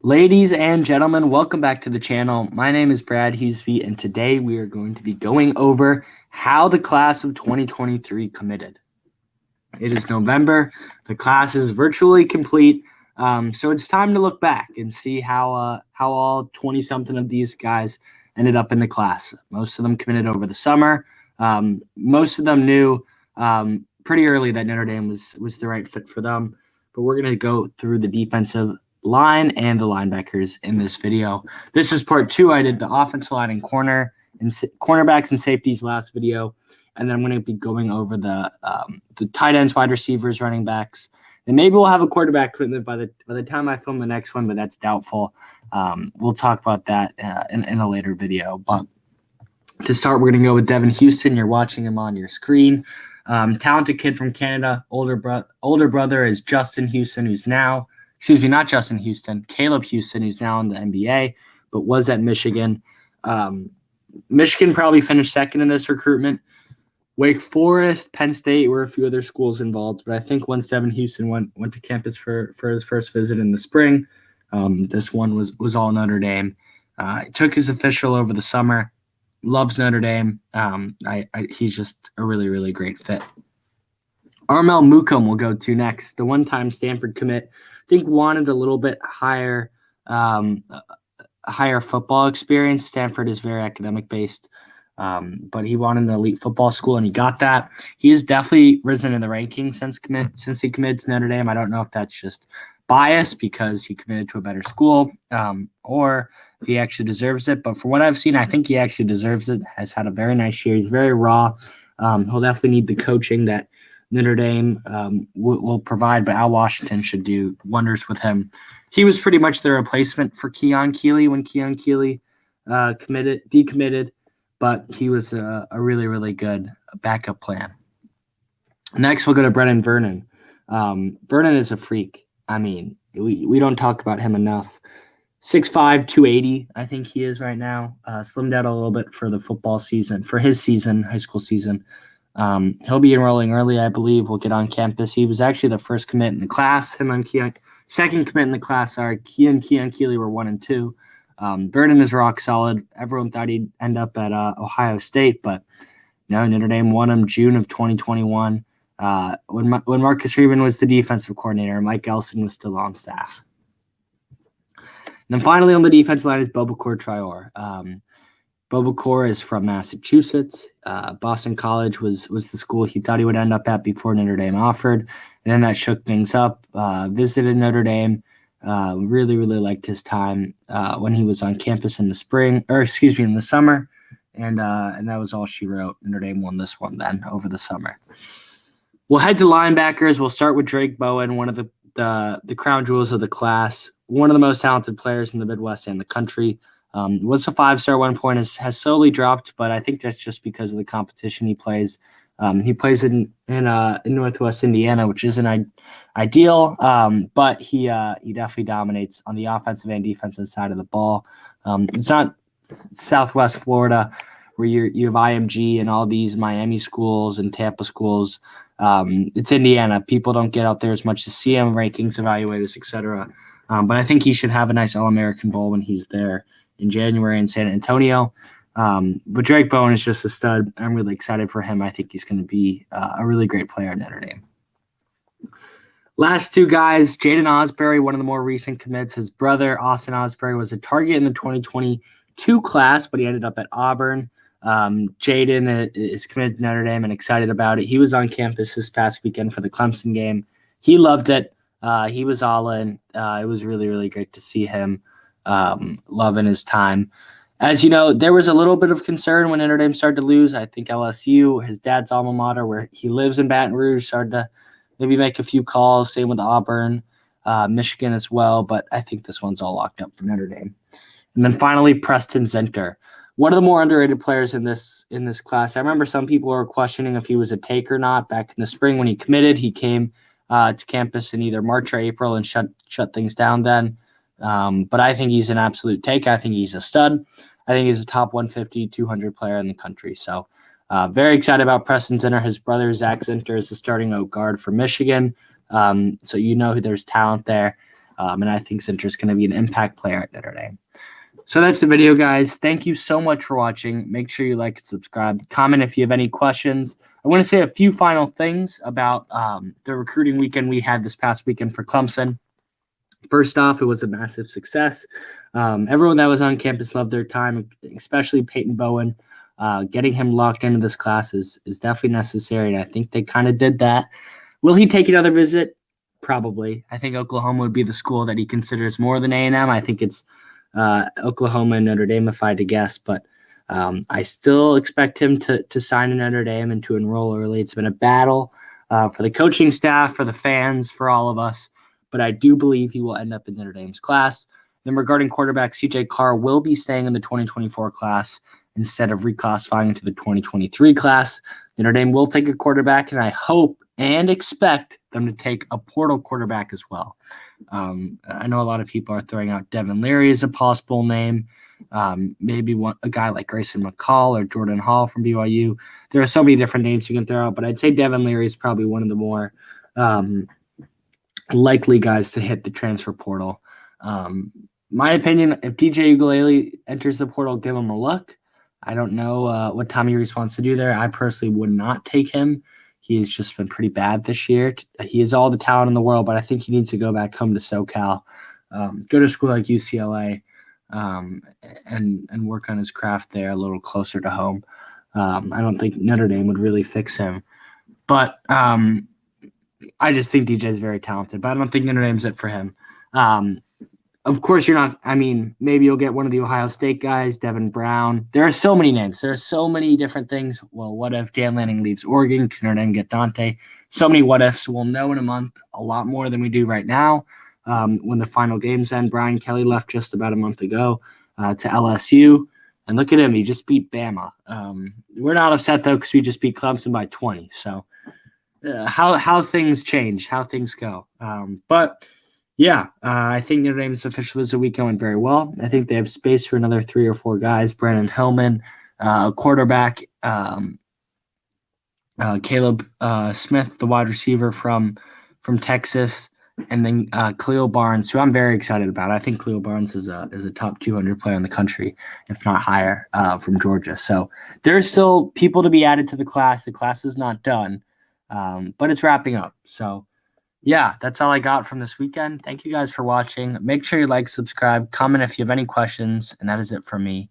Ladies and gentlemen, welcome back to the channel. My name is Brad Hughesby, and today we are going to be going over how the class of 2023 committed. It is November. The class is virtually complete, so it's time to look back and see how all 20-something of these guys ended up in the class. Most of them committed over the summer. Most of them knew pretty early that Notre Dame was the right fit for them. But we're going to go through the defensive line and the linebackers in this video. This is part two. I did the offensive line and cornerbacks and safeties last video, and then I'm going to be going over the tight ends, wide receivers, running backs, and maybe we'll have a quarterback commitment by the time I film the next one, but that's doubtful. We'll talk about that in a later video. But to start, we're going to go with Devin Houston. You're watching him on your screen. Talented kid from Canada. Older brother is Justin Houston, not Justin Houston, Caleb Houston, who's now in the NBA, but was at Michigan. Michigan probably finished second in this recruitment. Wake Forest, Penn State were a few other schools involved, but I think once Devin Houston went to campus for his first visit in the spring, this one was all Notre Dame. Took his official over the summer. Loves Notre Dame. He's just a really, really great fit. Armel Mukum will go to next. The one-time Stanford commit. I think wanted a little bit higher football experience. Stanford is very academic based, but he wanted an elite football school, and he got that. He has definitely risen in the rankings since he committed to Notre Dame. I don't know if that's just bias because he committed to a better school, or if he actually deserves it. But from what I've seen, I think he actually deserves it. Has had a very nice year. He's very raw. He'll definitely need the coaching that Notre Dame will provide, but Al Washington should do wonders with him. He was pretty much the replacement for Keon Keeley when Keon Keeley decommitted, but he was a really, really good backup plan. Next, we'll go to Brennan Vernon. Vernon is a freak. I mean, we don't talk about him enough. 6'5", 280, I think he is right now. Slimmed out a little bit for the football season, for his season, high school season. He'll be enrolling early, I believe. We'll get on campus. He was actually the first commit in the class. Him and second commit in the class. Sorry, Keon Keeley were 1 and 2. Vernon is rock solid. Everyone thought he'd end up at Ohio State, but no, Notre Dame won him June of 2021. When Marcus Freeman was the defensive coordinator, Mike Elson was still on staff. And then finally on the defensive line is Bobacore Traore. Bobacore is from Massachusetts. Boston College was the school he thought he would end up at before Notre Dame offered. And then that shook things up. Visited Notre Dame. Really, really liked his time when he was on campus in the summer. And that was all she wrote. Notre Dame won this one then over the summer. We'll head to linebackers. We'll start with Drake Bowen, one of the crown jewels of the class. One of the most talented players in the Midwest and the country. Was a 5-star at one point, has slowly dropped, but I think that's just because of the competition he plays. He plays in Northwest Indiana, which isn't ideal, but he definitely dominates on the offensive and defensive side of the ball. It's not Southwest Florida where you have IMG and all these Miami schools and Tampa schools. It's Indiana. People don't get out there as much to see him, rankings, evaluators, etc. But I think he should have a nice All-American Bowl when he's there in January in San Antonio. But Drake Bowen is just a stud. I'm really excited for him. I think he's going to be a really great player at Notre Dame. Last two guys, Jaden Osbury, one of the more recent commits. His brother, Austin Osbury, was a target in the 2022 class, but he ended up at Auburn. Jaden is committed to Notre Dame and excited about it. He was on campus this past weekend for the Clemson game. He loved it. He was all in. It was really, really great to see him loving his time. As you know, there was a little bit of concern when Notre Dame started to lose. I think LSU, his dad's alma mater, where he lives in Baton Rouge, started to maybe make a few calls. Same with Auburn, Michigan as well. But I think this one's all locked up for Notre Dame. And then finally, Preston Zinter, one of the more underrated players in this class. I remember some people were questioning if he was a take or not. Back in the spring when he committed, he came to campus in either March or April and shut things down then. But I think he's an absolute take. I think he's a stud. I think he's a top 150, 200 player in the country. So very excited about Preston Zinter. His brother, Zach Zinter, is the starting guard for Michigan. So there's talent there. And I think Center's going to be an impact player at Notre Dame. So that's the video, guys. Thank you so much for watching. Make sure you like and subscribe. Comment if you have any questions. I want to say a few final things about the recruiting weekend we had this past weekend for Clemson. First off, it was a massive success. Everyone that was on campus loved their time, especially Peyton Bowen. Getting him locked into this class is definitely necessary, and I think they kind of did that. Will he take another visit? Probably. I think Oklahoma would be the school that he considers more than A&M. I think it's Oklahoma and Notre Dame, if I had to guess, but I still expect him to sign in Notre Dame and to enroll early. It's been a battle for the coaching staff, for the fans, for all of us, but I do believe he will end up in Notre Dame's class. Then regarding quarterback, C.J. Carr will be staying in the 2024 class instead of reclassifying into the 2023 class. Notre Dame will take a quarterback, and I hope and expect them to take a portal quarterback as well. I know a lot of people are throwing out Devin Leary as a possible name. Maybe a guy like Grayson McCall or Jordan Hall from BYU. There are so many different names you can throw out, but I'd say Devin Leary is probably one of the more likely guys to hit the transfer portal. My opinion, if DJ Ugalele enters the portal, give him a look. I don't know what Tommy Rees wants to do there. I personally would not take him. He has just been pretty bad this year. He has all the talent in the world, but I think he needs to go back home to SoCal, go to a school like UCLA, and work on his craft there a little closer to home. I don't think Notre Dame would really fix him. But I just think DJ is very talented, but I don't think Notre Dame's it for him. Of course, you're not. I mean, maybe you'll get one of the Ohio State guys, Devin Brown. There are so many names. There are so many different things. Well, what if Dan Lanning leaves Oregon? Can Notre Dame get Dante? So many what ifs. We'll know in a month a lot more than we do right now. When the final games end, Brian Kelly left just about a month ago to LSU. And look at him. He just beat Bama. We're not upset, though, because we just beat Clemson by 20. So how things change, how things go. But yeah, I think Notre Dame's official visit weekend went very well. I think they have space for another 3 or 4 guys. Brandon Hillman, quarterback, Caleb Smith, the wide receiver from Texas, and then Khalil Barnes, who I'm very excited about. I think Khalil Barnes is a top 200 player in the country, if not higher, from Georgia. So there's still people to be added to the class. The class is not done, but it's wrapping up. So yeah, that's all I got from this weekend. Thank you guys for watching. Make sure you like, subscribe, comment if you have any questions, and that is it from me.